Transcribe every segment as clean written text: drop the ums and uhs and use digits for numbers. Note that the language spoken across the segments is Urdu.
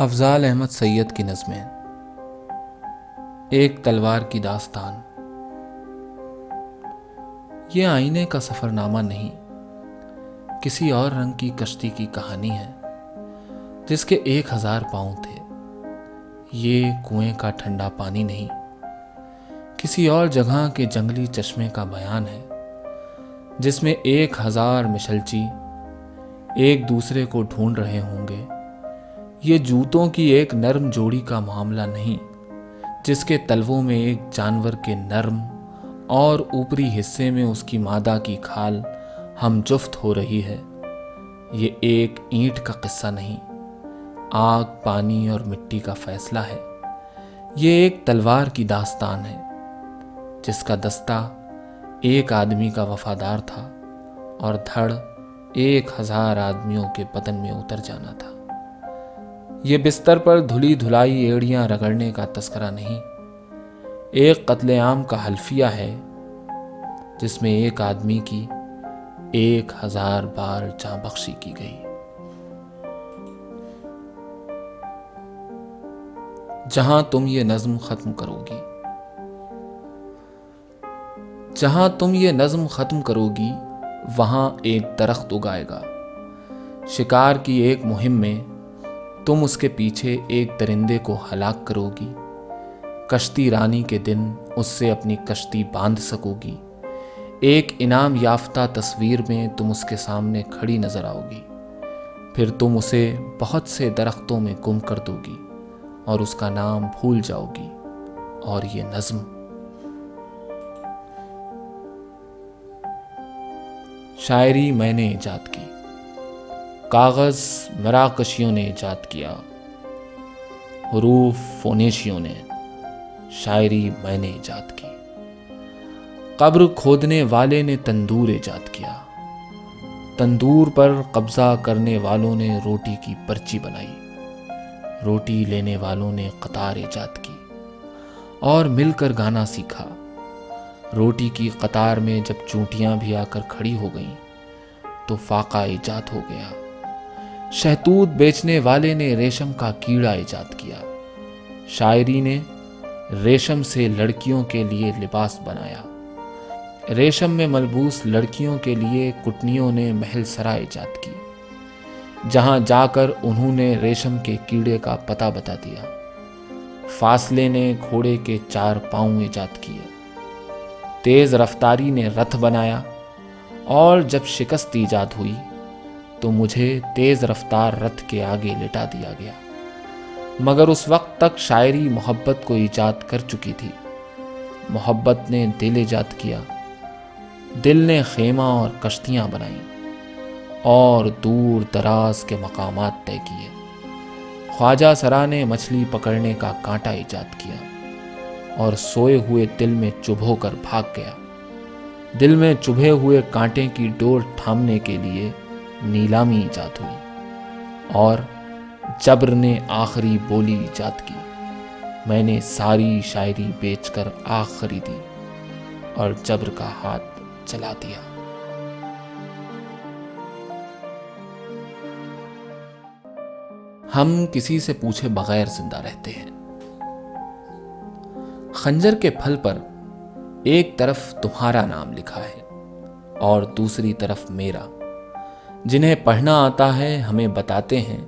افضال احمد سید کی نظمیں۔ ایک تلوار کی داستان۔ یہ آئینے کا سفر نامہ نہیں، کسی اور رنگ کی کشتی کی کہانی ہے جس کے 1000 پاؤں تھے۔ یہ کنویں کا ٹھنڈا پانی نہیں، کسی اور جگہ کے جنگلی چشمے کا بیان ہے جس میں 1000 مشلچی ایک دوسرے کو ڈھونڈ رہے ہوں گے۔ یہ جوتوں کی ایک نرم جوڑی کا معاملہ نہیں جس کے تلووں میں ایک جانور کے نرم اور اوپری حصے میں اس کی مادہ کی کھال ہم جفت ہو رہی ہے۔ یہ ایک اینٹ کا قصہ نہیں، آگ، پانی اور مٹی کا فیصلہ ہے۔ یہ ایک تلوار کی داستان ہے جس کا دستہ ایک آدمی کا وفادار تھا اور دھڑ 1000 آدمیوں کے بدن میں اتر جانا تھا۔ یہ بستر پر دھلی دھلائی ایڑیاں رگڑنے کا تذکرہ نہیں، ایک قتل عام کا حلفیہ ہے جس میں ایک آدمی کی 1000 بار جاں بخشی کی گئی۔ جہاں تم یہ نظم ختم کرو گی، جہاں تم یہ نظم ختم کرو گی وہاں ایک درخت اگائے گا۔ شکار کی ایک مہم میں تم اس کے پیچھے ایک درندے کو ہلاک کرو گی۔ کشتی رانی کے دن اس سے اپنی کشتی باندھ سکو گی۔ ایک انعام یافتہ تصویر میں تم اس کے سامنے کھڑی نظر آؤ گی، پھر تم اسے بہت سے درختوں میں گم کر دو گی اور اس کا نام بھول جاؤ گی۔ اور یہ نظم شاعری میں نے ایجاد کی، کاغذ مراکشیوں نے ایجاد کیا، حروف فونیشیوں نے، شاعری میں نے ایجاد کی۔ قبر کھودنے والے نے تندور ایجاد کیا، تندور پر قبضہ کرنے والوں نے روٹی کی پرچی بنائی، روٹی لینے والوں نے قطار ایجاد کی اور مل کر گانا سیکھا۔ روٹی کی قطار میں جب چونٹیاں بھی آ کر کھڑی ہو گئیں تو فاقہ ایجاد ہو گیا۔ شہتوت بیچنے والے نے ریشم کا کیڑا ایجاد کیا، شاعری نے ریشم سے لڑکیوں کے لیے لباس بنایا، ریشم میں ملبوس لڑکیوں کے لیے کٹنیوں نے محل سرا ایجاد کی، جہاں جا کر انہوں نے ریشم کے کیڑے کا پتہ بتا دیا۔ فاصلے نے گھوڑے کے 4 پاؤں ایجاد کیے، تیز رفتاری نے رتھ بنایا، اور جب شکست ایجاد ہوئی تو مجھے تیز رفتار رتھ کے آگے لٹا دیا گیا۔ مگر اس وقت تک شاعری محبت کو ایجاد کر چکی تھی۔ محبت نے دل ایجاد کیا، دل نے خیمہ اور کشتیاں بنائیں اور دور دراز کے مقامات طے کیے۔ خواجہ سرا نے مچھلی پکڑنے کا کانٹا ایجاد کیا اور سوئے ہوئے دل میں چبھو کر بھاگ گیا۔ دل میں چبھے ہوئے کانٹے کی ڈور تھامنے کے لیے نیلامی ایجاد ہوئی اور جبر نے آخری بولی ایجاد کی۔ میں نے ساری شاعری بیچ کر آگ خریدی اور جبر کا ہاتھ چلا دیا۔ ہم کسی سے پوچھے بغیر زندہ رہتے ہیں۔ خنجر کے پھل پر ایک طرف تمہارا نام لکھا ہے اور دوسری طرف میرا۔ جنہیں پڑھنا آتا ہے ہمیں بتاتے ہیں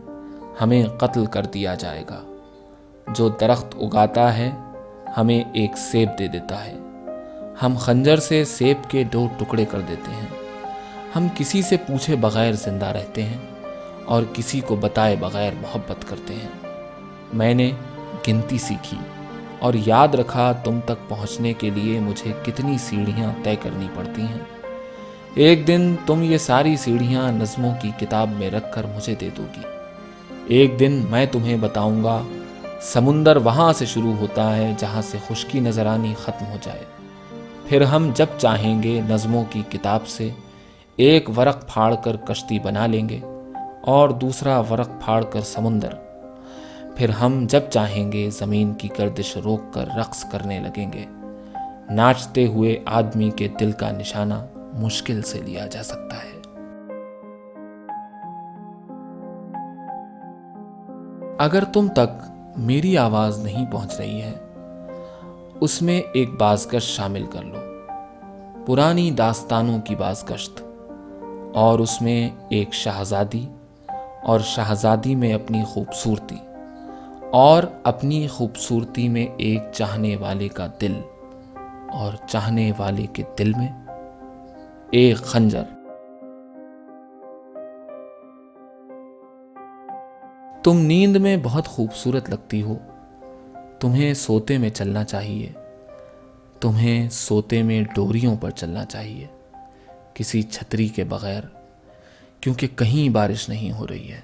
ہمیں قتل کر دیا جائے گا۔ جو درخت اگاتا ہے ہمیں ایک سیب دے دیتا ہے، ہم خنجر سے سیب کے 2 ٹکڑے کر دیتے ہیں۔ ہم کسی سے پوچھے بغیر زندہ رہتے ہیں اور کسی کو بتائے بغیر محبت کرتے ہیں۔ میں نے گنتی سیکھی اور یاد رکھا تم تک پہنچنے کے لیے مجھے کتنی سیڑھیاں طے کرنی پڑتی ہیں۔ ایک دن تم یہ ساری سیڑھیاں نظموں کی کتاب میں رکھ کر مجھے دے دو گی۔ ایک دن میں تمہیں بتاؤں گا سمندر وہاں سے شروع ہوتا ہے جہاں سے خشکی نظر آنی ختم ہو جائے۔ پھر ہم جب چاہیں گے نظموں کی کتاب سے ایک ورق پھاڑ کر کشتی بنا لیں گے اور دوسرا ورق پھاڑ کر سمندر۔ پھر ہم جب چاہیں گے زمین کی گردش روک کر رقص کرنے لگیں گے۔ ناچتے ہوئے آدمی کے دل کا نشانہ مشکل سے لیا جا سکتا ہے۔ اگر تم تک میری آواز نہیں پہنچ رہی ہے، اس میں ایک بازگشت شامل کر لو، پرانی داستانوں کی بازگشت، اور اس میں ایک شہزادی اور شہزادی میں اپنی خوبصورتی، اور اپنی خوبصورتی میں ایک چاہنے والے کا دل، اور چاہنے والے کے دل میں ایک خنجر۔ تم نیند میں بہت خوبصورت لگتی ہو، تمہیں سوتے میں چلنا چاہیے، تمہیں سوتے میں ڈوریوں پر چلنا چاہیے، کسی چھتری کے بغیر، کیونکہ کہیں بارش نہیں ہو رہی ہے۔